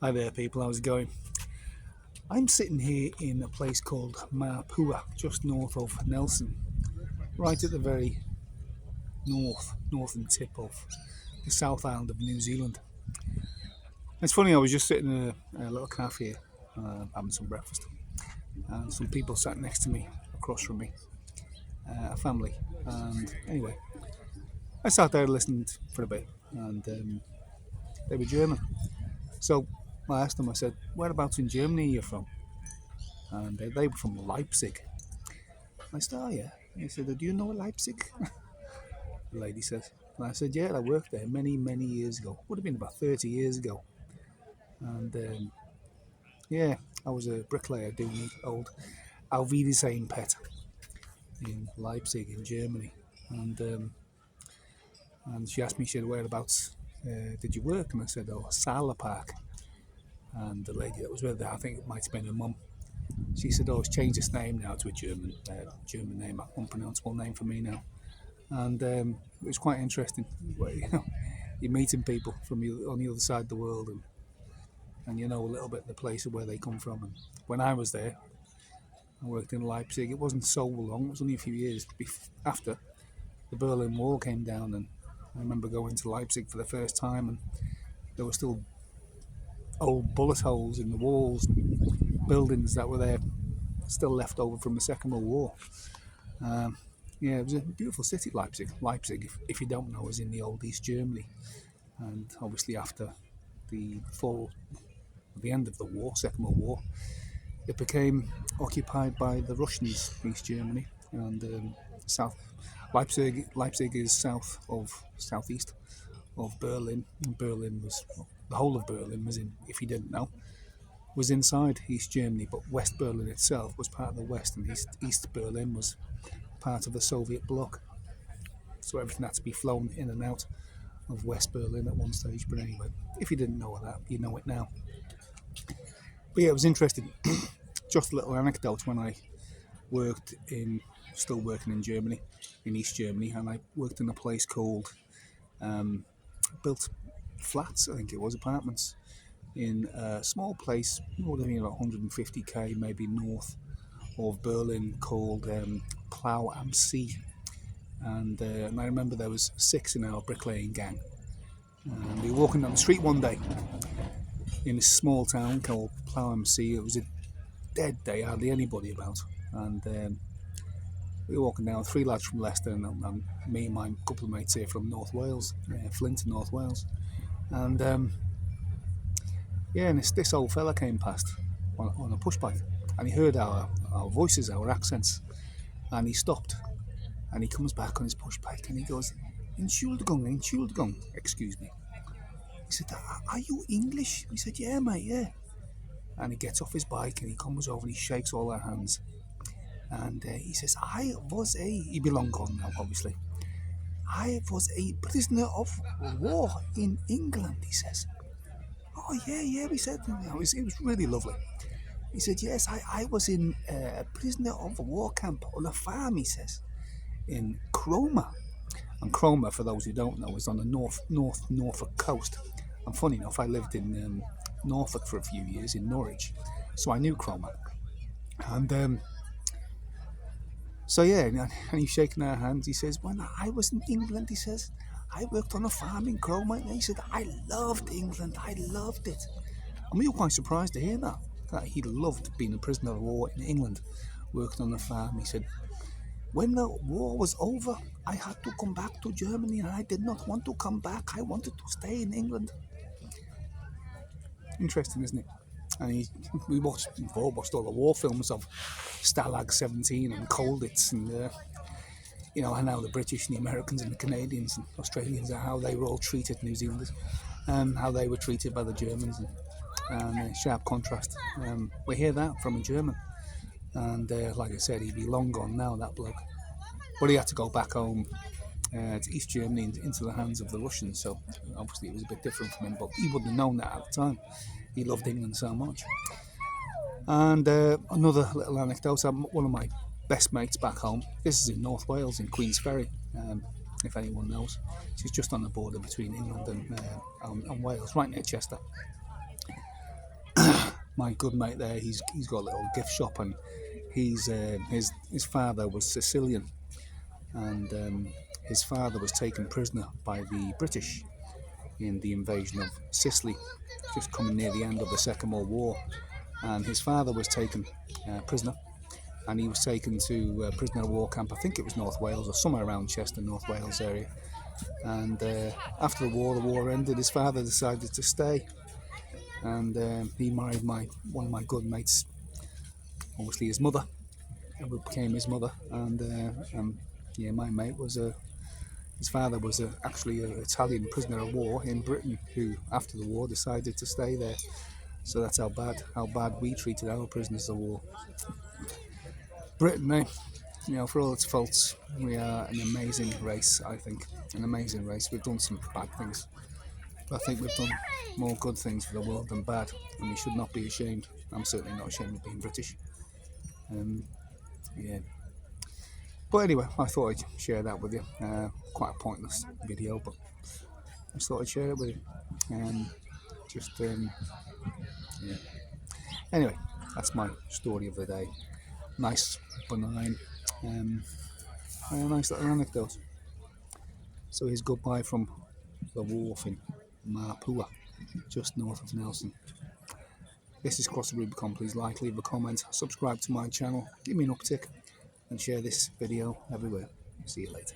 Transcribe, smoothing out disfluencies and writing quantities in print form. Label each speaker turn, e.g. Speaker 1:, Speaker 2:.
Speaker 1: Hi there, people. How's it going? I'm sitting here in a place called Mapua, just north of Nelson, right at the very northern tip of the South Island of New Zealand. It's funny, I was just sitting in a little cafe having some breakfast, and some people sat next to me, across from me, a family. And anyway, I sat there listening for a bit, and they were German. So I asked them, I said, "Whereabouts in Germany are you from?" And they were from Leipzig. I said, "Oh yeah." He said, "Do you know Leipzig?" The lady said. And I said, "Yeah, I worked there many years ago. Would have been about 30 years ago." And yeah, I was a bricklayer doing the old Alvidisheim pet in Leipzig in Germany. And she asked me, she said, "Whereabouts did you work?" And I said, "Oh, Salah Park." And the lady that was with her, I think it might have been her mum, she said, "Oh, it's changed its name now to a German name, an unpronounceable name for me now." And it was quite interesting. You're meeting people from on the other side of the world, and you know a little bit of the place of where they come from. And when I was there, I worked in Leipzig. It wasn't so long; it was only a few years after the Berlin Wall came down. And I remember going to Leipzig for the first time, and there were still old bullet holes in the walls and buildings that were there, still left over from the Second World War. Um, yeah, it was a beautiful city, Leipzig. Leipzig, if you don't know, is in the old East Germany, and obviously after the fall, the end of the war, Second World War, it became occupied by the Russians, East Germany, and South Leipzig is southeast of Berlin. And Berlin was the whole of Berlin was in. If you didn't know, was inside East Germany, but West Berlin itself was part of the West, and East Berlin was part of the Soviet bloc. So everything had to be flown in and out of West Berlin at one stage. But anyway, if you didn't know that, you know it now. But yeah, it was interesting. Just a little anecdote: when I still working in Germany, in East Germany, and I worked in a place called built flats, I think it was apartments, in a small place, more than about 150k, maybe north of Berlin, called Plough am See. And I remember there was 6 in our bricklaying gang. And we were walking down the street one day in this small town called Plough am See. It was a dead day, hardly anybody about. And we were walking down, 3 lads from Leicester, and me and my couple of mates here from North Wales, Flint, North Wales. And yeah, and this old fella came past on a push bike, and he heard our voices, our accents, and he stopped, and he comes back on his push bike, and he goes, Entschuldigung, excuse me." He said, "Are you English?" We said, "Yeah, mate, yeah." And he gets off his bike, and he comes over, and he shakes all our hands, and he says, he be long gone now, obviously. "I was a prisoner of war in England," he says. "Oh, yeah," we said. It was really lovely. He said, "Yes, I was in a prisoner of war camp on a farm," he says, "in Cromer." And Cromer, for those who don't know, is on the Norfolk coast. And funny enough, I lived in Norfolk for a few years, in Norwich, so I knew Cromer. And so yeah, and he's shaking our hands. He says, "When I was in England," he says, "I worked on a farm in Cromer." And he said, "I loved England, I loved it." And we were quite surprised to hear that he loved being a prisoner of war in England, working on a farm. He said, "When the war was over, I had to come back to Germany, and I did not want to come back. I wanted to stay in England." Interesting, isn't it? And we've all watched all the war films of Stalag 17 and Colditz, and and how the British and the Americans and the Canadians and Australians, how they were all treated, New Zealanders, and how they were treated by the Germans, and sharp contrast. We hear that from a German, and like I said, he'd be long gone now, that bloke. But he had to go back home to East Germany, into the hands of the Russians, so obviously it was a bit different from him, but he wouldn't have known that at the time. He loved England so much. And another little anecdote, one of my best mates back home, this is in North Wales, in Queensferry, if anyone knows. She's just on the border between England and Wales, right near Chester. my good mate there, he's got a little gift shop, and he's his father was Sicilian, and his father was taken prisoner by the British in the invasion of Sicily, just coming near the end of the Second World War. And his father was taken prisoner, and he was taken to prisoner of war camp. I think it was North Wales or somewhere around Chester, North Wales area. And after the war ended, his father decided to stay, and he married one of my good mates, obviously his mother, and became his mother. And yeah, my mate was his father was actually an Italian prisoner of war in Britain, who after the war decided to stay there. So that's how bad we treated our prisoners of war. Britain, for all its faults, we are an amazing race. I think an amazing race. We've done some bad things, but I think we've done more good things for the world than bad, and we should not be ashamed. I'm certainly not ashamed of being British. Yeah. But anyway, I thought I'd share that with you. Quite a pointless video, but I just thought I'd share it with you. Yeah. Anyway, that's my story of the day. Nice, benign, a nice little anecdote. So here's goodbye from the wharf in Mapua, just north of Nelson. This is Cross the Rubicon. Please like, leave a comment, subscribe to my channel, give me an uptick, and share this video everywhere. See you later.